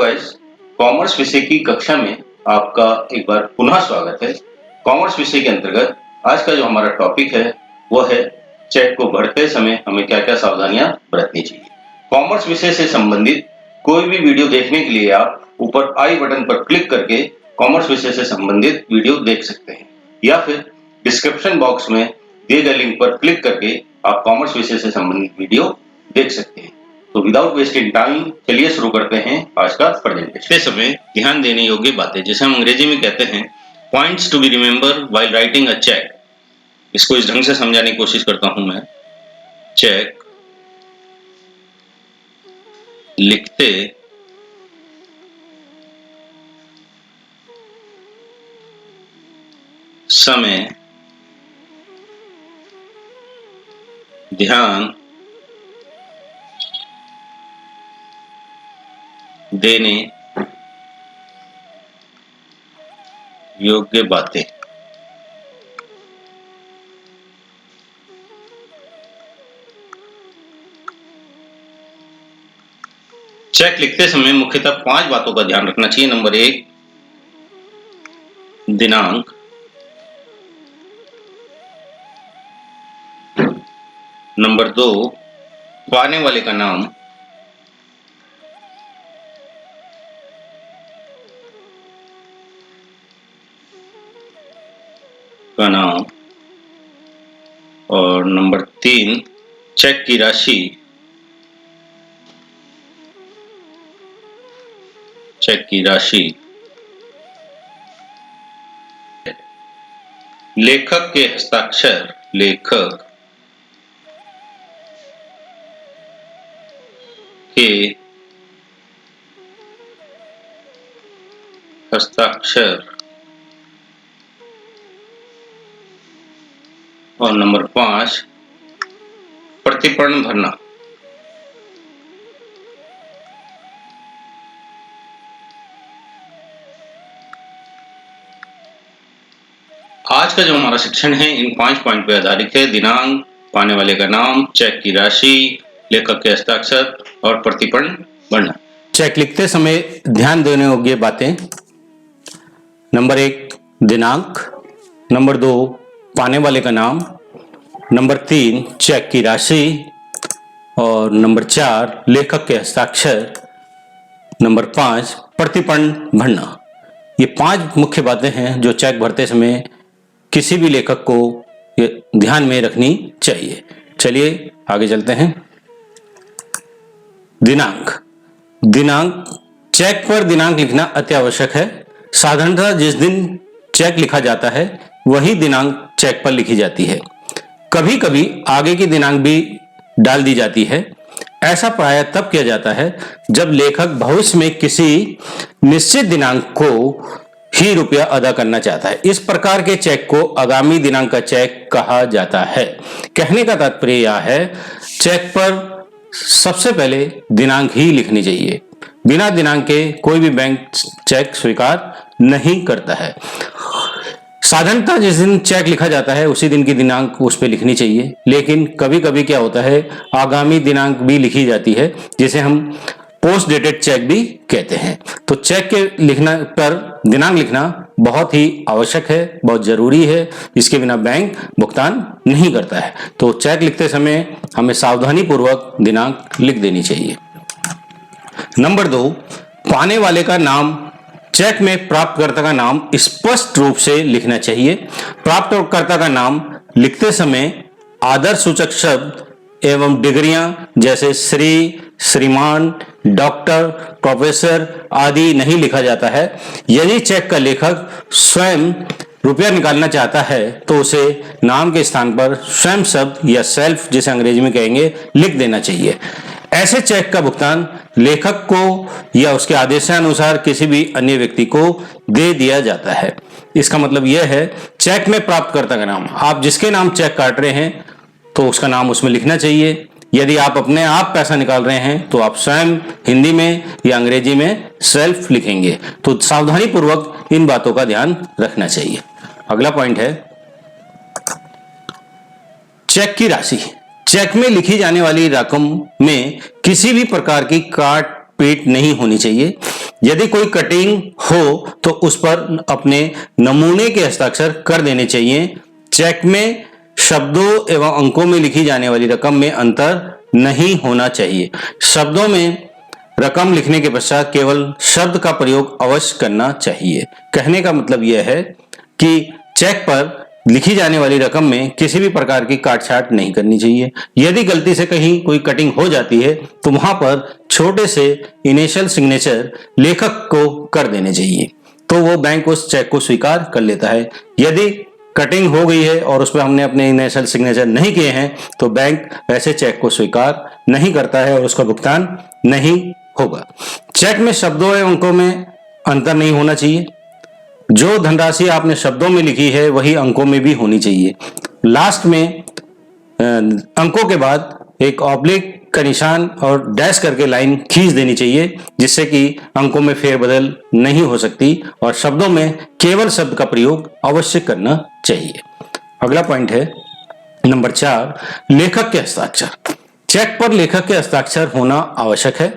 Guys, commerce विषय की कक्षा में आपका एक बार पुनः स्वागत है। कॉमर्स विषय के अंतर्गत आज का जो हमारा टॉपिक है वो है चेक को भरते समय हमें क्या-क्या सावधानियां बरतनी चाहिए। कॉमर्स विषय से संबंधित कोई भी वीडियो देखने के लिए आप ऊपर आई बटन पर क्लिक करके कॉमर्स विषय से संबंधित वीडियो देख सकते हैं या फिर डिस्क्रिप्शन बॉक्स में दिए गए लिंक पर क्लिक करके आप कॉमर्स विषय से संबंधित वीडियो देख सकते हैं। तो विदाउट वेस्टिंग टाइम चलिए शुरू करते हैं आज का प्रेजेंटेशन। इस समय ध्यान देने योग्य बातें, जिसे हम अंग्रेजी में कहते हैं points to be remember while writing a cheque. इसको इस ढंग से समझाने की कोशिश करता हूं मैं। चेक लिखते समय ध्यान देने योग्य बातें। चेक लिखते समय मुख्यतः 5 बातों का ध्यान रखना चाहिए। नंबर 1, दिनांक। नंबर 2, पाने वाले का नाम। और नंबर 3, चेक की राशि। चेक की राशि। लेखक के हस्ताक्षर। लेखक के हस्ताक्षर। और नंबर 5, प्रतिपूर्ण भरना। आज का जो हमारा शिक्षण है इन 5 पॉइंट पर आधारित है। दिनांक, पाने वाले का नाम, चेक की राशि, लेखक के हस्ताक्षर और प्रतिपूर्ण भरना। चेक लिखते समय ध्यान देने योग्य बातें। नंबर 1, दिनांक। नंबर 2, पाने वाले का नाम। नंबर 3, चेक की राशि। और नंबर 4, लेखक के हस्ताक्षर। नंबर 5, प्रतिपूर्ण भरना। ये 5 मुख्य बातें हैं जो चेक भरते समय किसी भी लेखक को ध्यान में रखनी चाहिए। चलिए आगे चलते हैं। दिनांक। दिनांक, चेक पर दिनांक लिखना अति आवश्यक है। साधारणतः जिस दिन चेक लिखा जाता है वही दिनांक चेक पर लिखी जाती है। कभी कभी आगे की दिनांक भी डाल दी जाती है। ऐसा प्रायः तब किया जाता है जब लेखक भविष्य में किसी निश्चित दिनांक को ही रुपया अदा करना चाहता है। इस प्रकार के चेक को आगामी दिनांक का चेक कहा जाता है। कहने का तात्पर्य यह है, चेक पर सबसे पहले दिनांक ही लिखनी चाहिए। बिना दिनांक के कोई भी बैंक चेक स्वीकार नहीं करता है। साधारणतः जिस दिन चेक लिखा जाता है उसी दिन की दिनांक उस पर लिखनी चाहिए, लेकिन कभी कभी क्या होता है आगामी दिनांक भी लिखी जाती है, जिसे हम पोस्ट डेटेड चेक भी कहते हैं। तो चेक के लिखना पर दिनांक लिखना बहुत ही आवश्यक है, बहुत जरूरी है। इसके बिना बैंक भुगतान नहीं करता है। तो चेक लिखते समय हमें सावधानी पूर्वक दिनांक लिख देनी चाहिए। नंबर 2, पाने वाले का नाम। चेक में प्राप्तकर्ता का नाम स्पष्ट रूप से लिखना चाहिए। प्राप्तकर्ता का नाम लिखते समय आदर सूचक शब्द एवं डिग्रियां जैसे श्री, श्रीमान, डॉक्टर, प्रोफेसर आदि नहीं लिखा जाता है। यदि चेक का लेखक स्वयं रुपया निकालना चाहता है तो उसे नाम के स्थान पर स्वयं शब्द या सेल्फ, जिसे अंग्रेजी में कहेंगे, लिख देना चाहिए। ऐसे चेक का भुगतान लेखक को या उसके आदेशानुसार किसी भी अन्य व्यक्ति को दे दिया जाता है। इसका मतलब यह है, चेक में प्राप्तकर्ता का नाम, आप जिसके नाम चेक काट रहे हैं तो उसका नाम उसमें लिखना चाहिए। यदि आप अपने आप पैसा निकाल रहे हैं तो आप स्वयं हिंदी में या अंग्रेजी में सेल्फ लिखेंगे। तो सावधानी पूर्वक इन बातों का ध्यान रखना चाहिए। अगला पॉइंट है चेक की राशि। चेक में लिखी जाने वाली रकम में किसी भी प्रकार की काट पीट नहीं होनी चाहिए। यदि कोई कटिंग हो तो उस पर अपने नमूने के हस्ताक्षर कर देने चाहिए। चेक में शब्दों एवं अंकों में लिखी जाने वाली रकम में अंतर नहीं होना चाहिए। शब्दों में रकम लिखने के पश्चात केवल शब्द का प्रयोग अवश्य करना चाहिए। कहने का मतलब यह है कि चेक पर लिखी जाने वाली रकम में किसी भी प्रकार की काट-छांट नहीं करनी चाहिए। यदि गलती से कहीं कोई कटिंग हो जाती है तो वहां पर छोटे से इनिशियल सिग्नेचर लेखक को कर देने चाहिए, तो वो बैंक उस चेक को स्वीकार कर लेता है। यदि कटिंग हो गई है और उस पर हमने अपने इनिशियल सिग्नेचर नहीं किए हैं तो बैंक ऐसे चेक को स्वीकार नहीं करता है और उसका भुगतान नहीं होगा। चेक में शब्दों एवं अंकों में अंतर नहीं होना चाहिए। जो धनराशि आपने शब्दों में लिखी है वही अंकों में भी होनी चाहिए। लास्ट में अंकों के बाद एक ऑब्लिक का निशान और डैश करके लाइन खींच देनी चाहिए, जिससे कि अंकों में फेरबदल नहीं हो सकती और शब्दों में केवल शब्द का प्रयोग अवश्य करना चाहिए। अगला पॉइंट है नंबर 4, लेखक के हस्ताक्षर। चेक पर लेखक के हस्ताक्षर होना आवश्यक है।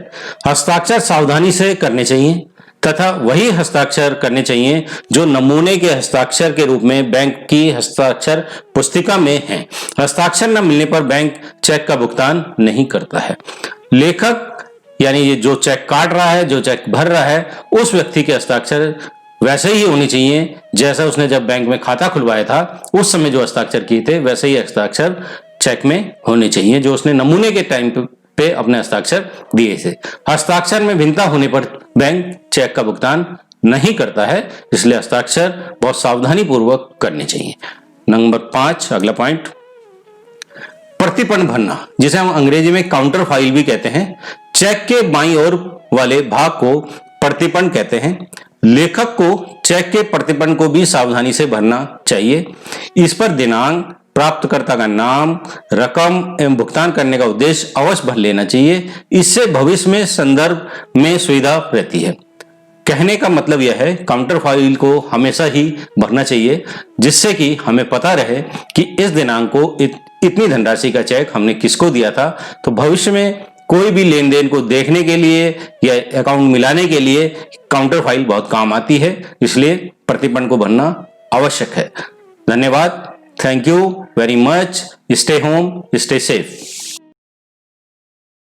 हस्ताक्षर सावधानी से करने चाहिए तथा वही हस्ताक्षर करने चाहिए जो नमूने के हस्ताक्षर के रूप में बैंक की हस्ताक्षर पुस्तिका में है। हस्ताक्षर न मिलने पर बैंक चेक का भुगतान नहीं करता है। लेखक यानी ये जो चेक काट रहा है, जो चेक भर रहा है, उस व्यक्ति के हस्ताक्षर वैसे ही होने चाहिए जैसा उसने जब बैंक में खाता खुलवाया था उस समय जो हस्ताक्षर किए थे वैसे ही हस्ताक्षर चेक में होने चाहिए जो उसने नमूने के टाइम पे अपने हस्ताक्षर दिए थे। हस्ताक्षर में भिन्नता होने पर बैंक चेक का भुगतान नहीं करता है, इसलिए हस्ताक्षर बहुत सावधानी पूर्वक करने चाहिए। नंबर 5, अगला पॉइंट, प्रतिपन्न भरना, जिसे हम अंग्रेजी में काउंटर फाइल भी कहते हैं। चेक के बाईं ओर वाले भाग को प्रतिपन्न कहते हैं। लेखक को चेक के प्रतिपन्न को भी सावधानी से भरना चाहिए। इस पर दिनांक, प्राप्तकर्ता का नाम, रकम एवं भुगतान करने का उद्देश्य अवश्य भर लेना चाहिए। इससे भविष्य में संदर्भ में सुविधा रहती है। कहने का मतलब यह है काउंटर फाइल को हमेशा ही भरना चाहिए, जिससे कि हमें पता रहे कि इस दिनांक को इतनी धनराशि का चेक हमने किसको दिया था। तो भविष्य में कोई भी लेन देन को देखने के लिए या अकाउंट मिलाने के लिए काउंटर फाइल बहुत काम आती है, इसलिए प्रतिपन्न को भरना आवश्यक है। धन्यवाद। Thank you very much. Stay home, stay safe.